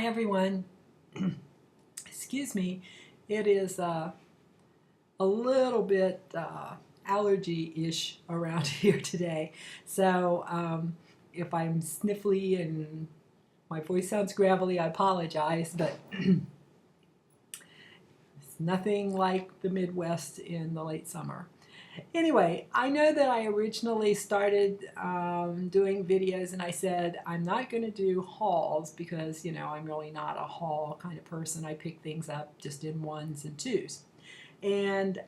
Hi everyone. Excuse me. It is a little bit allergy-ish around here today. So if I'm sniffly and my voice sounds gravelly, I apologize, but it's nothing like the Midwest in the late summer. Anyway, I know that I originally started doing videos and I said I'm not going to do hauls because, I'm really not a haul kind of person. I pick things up just in ones and twos. And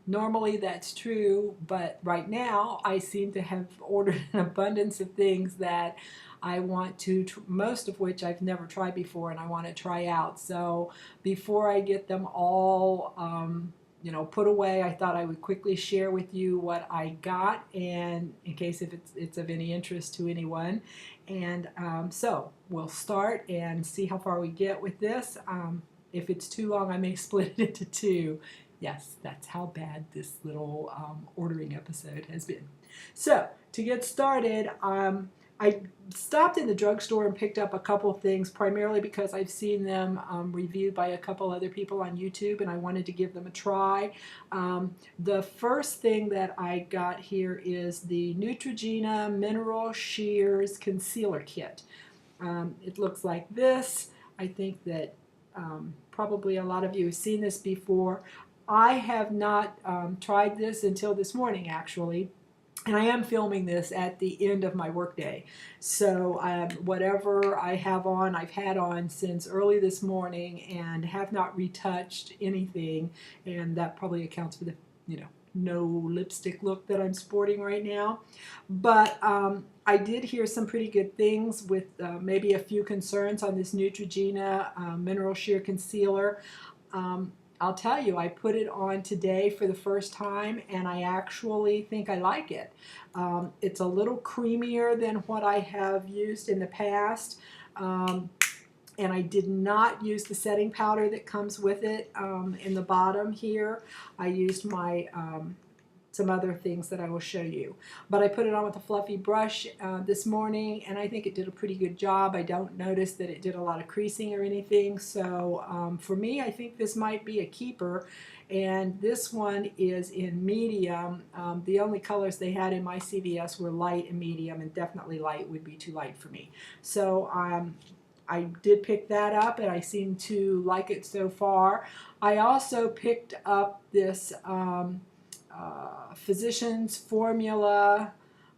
normally that's true, but right now I seem to have ordered an abundance of things that I want to, most of which I've never tried before and I want to try out. So before I get them all put away, I thought I would quickly share with you what I got, and in case if it's of any interest to anyone. And so we'll start and see how far we get with this. If it's too long, I may split it into two. Yes, that's how bad this little ordering episode has been. So to get started, I stopped in the drugstore and picked up a couple things, primarily because I've seen them reviewed by a couple other people on YouTube, and I wanted to give them a try. The first thing that I got here is the Neutrogena Mineral Shears Concealer Kit. It looks like this. I think that probably a lot of you have seen this before. I have not tried this until this morning, actually. And I am filming this at the end of my workday. So whatever I have on, I've had on since early this morning and have not retouched anything. And that probably accounts for the, no lipstick look that I'm sporting right now. But I did hear some pretty good things with maybe a few concerns on this Neutrogena Mineral Sheer Concealer. I'll tell you, I put it on today for the first time, and I actually think I like it. It's a little creamier than what I have used in the past, and I did not use the setting powder that comes with it in the bottom here. I used my some other things that I will show you. But I put it on with a fluffy brush this morning, and I think it did a pretty good job. I don't notice that it did a lot of creasing or anything, so for me, I think this might be a keeper. And this one is in medium. The only colors they had in my CVS were light and medium, and definitely light would be too light for me. So I did pick that up, and I seem to like it so far. I also picked up this Physicians Formula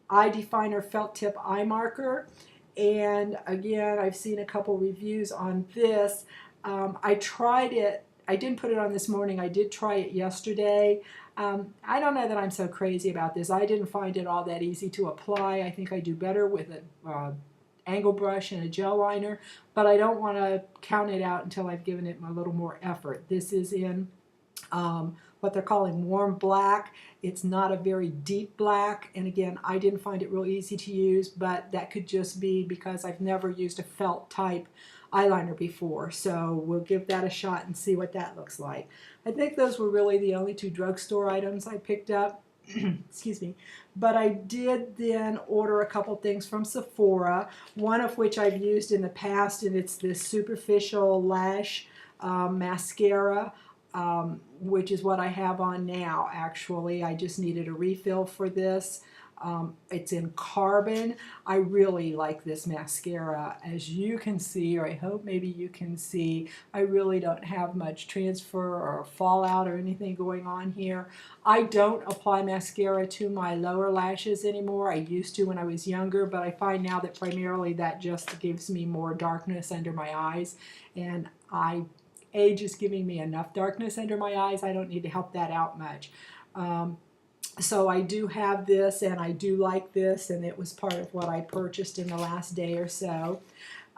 Eye Definer Felt Tip Eye Marker, and again, I've seen a couple reviews on this. I tried it. I didn't put it on this morning. I did try it yesterday. I don't know that I'm so crazy about this. I didn't find it all that easy to apply. I think I do better with an angle brush and a gel liner, but I don't want to count it out until I've given it a little more effort. This is in what they're calling warm black. It's not a very deep black, and again, I didn't find it real easy to use, but that could just be because I've never used a felt type eyeliner before, so we'll give that a shot and see what that looks like. I think those were really the only two drugstore items I picked up. Excuse me. But I did then order a couple things from Sephora, one of which I've used in the past, and it's this Superficial Lash Mascara. Which is what I have on now, actually. I just needed a refill for this. It's in Carbon. I really like this mascara. As you can see, or I hope maybe you can see, I really don't have much transfer or fallout or anything going on here. I don't apply mascara to my lower lashes anymore. I used to when I was younger, but I find now that primarily that just gives me more darkness under my eyes, and age is giving me enough darkness under my eyes. I don't need to help that out much. So I do have this, and I do like this, and it was part of what I purchased in the last day or so.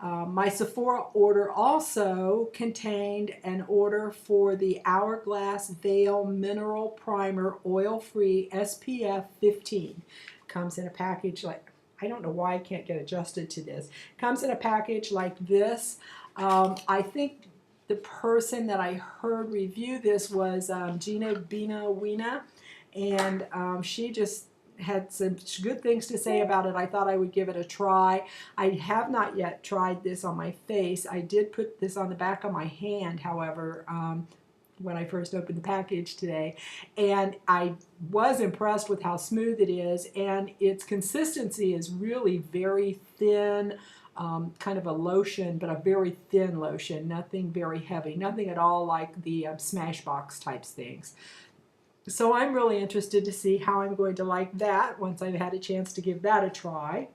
My Sephora order also contained an order for the Hourglass Veil Mineral Primer Oil-Free SPF 15. Comes in a package like, I don't know why I can't get adjusted to this. Comes in a package like this. I think the person that I heard review this was Gina Bina Wina, and she just had some good things to say about it. I thought I would give it a try. I have not yet tried this on my face. I did put this on the back of my hand, however, when I first opened the package today, and I was impressed with how smooth it is, and its consistency is really very thin, kind of a lotion, but a very thin lotion, nothing very heavy, nothing at all like the Smashbox types things. So I'm really interested to see how I'm going to like that once I've had a chance to give that a try.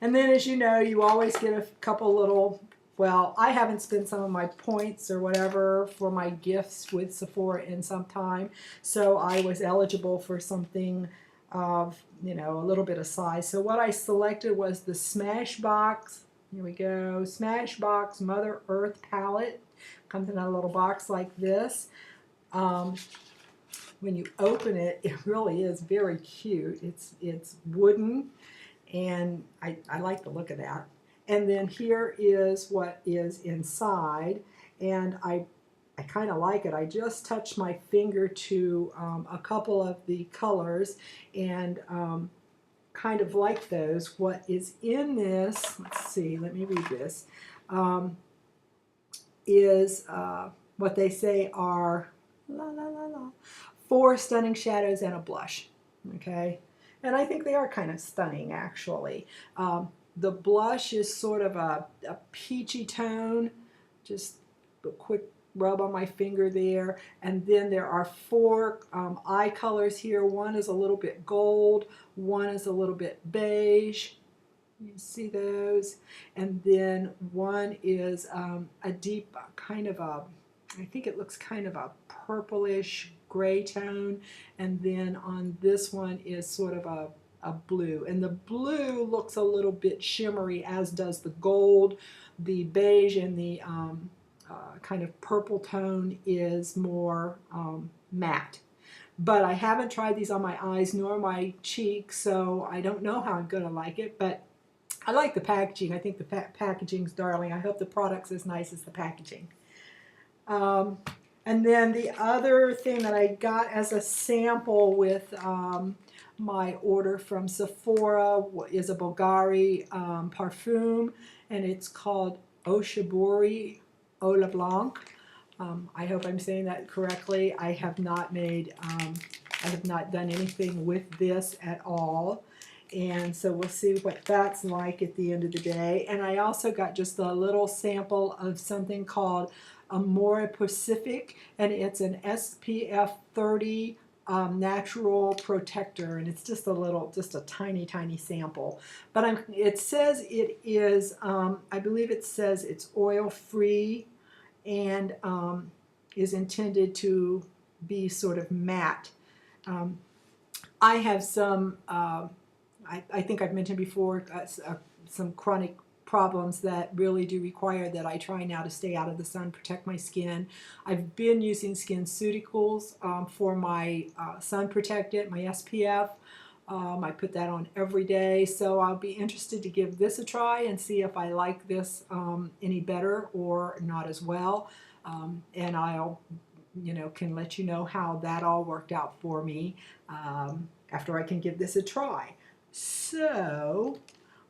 And then, as you know, you always get a couple little, well, I haven't spent some of my points or whatever for my gifts with Sephora in some time, so I was eligible for something of, you know, a little bit of size. So what I selected was the Smashbox, here we go, Smashbox Mother Earth palette. Comes in a little box like this. When you open it, it really is very cute. It's wooden, and I like the look of that. And then here is what is inside, and I kind of like it. I just touched my finger to a couple of the colors, and kind of like those. What is in this, let's see, let me read this, is what they say are 4 stunning shadows and a blush. Okay, and I think they are kind of stunning, actually. The blush is sort of a peachy tone, just a quick rub on my finger there, and then there are 4 eye colors here. One is a little bit gold, one is a little bit beige. You see those? And then one is a deep kind of a, I think it looks kind of a purplish gray tone, and then on this one is sort of a blue, and the blue looks a little bit shimmery, as does the gold. The beige and the kind of purple tone is more matte. But I haven't tried these on my eyes nor my cheeks, so I don't know how I'm going to like it, but I like the packaging. I think the packaging's darling. I hope the product's as nice as the packaging. And then the other thing that I got as a sample with my order from Sephora is a Bulgari parfum, and it's called Oshaburi Eau Le Blanc. I hope I'm saying that correctly. I have not done anything with this at all. And so we'll see what that's like at the end of the day. And I also got just a little sample of something called Amore Pacific, and it's an SPF 30 natural protector, and it's just a tiny sample. But it says it is, I believe it says it's oil-free and is intended to be sort of matte. I have some, I think I've mentioned before, some chronic problems that really do require that I try now to stay out of the sun, protect my skin. I've been using SkinCeuticals for my sun protectant, my SPF. I put that on every day, so I'll be interested to give this a try and see if I like this any better or not as well. And I'll, can let you know how that all worked out for me after I can give this a try. So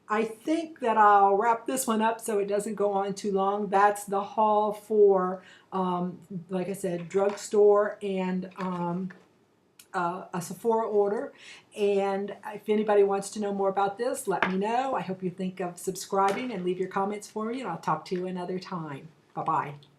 I think that I'll wrap this one up so it doesn't go on too long. That's the haul for, like I said, drugstore and a Sephora order. And if anybody wants to know more about this, let me know. I hope you think of subscribing and leave your comments for me, and I'll talk to you another time. Bye-bye.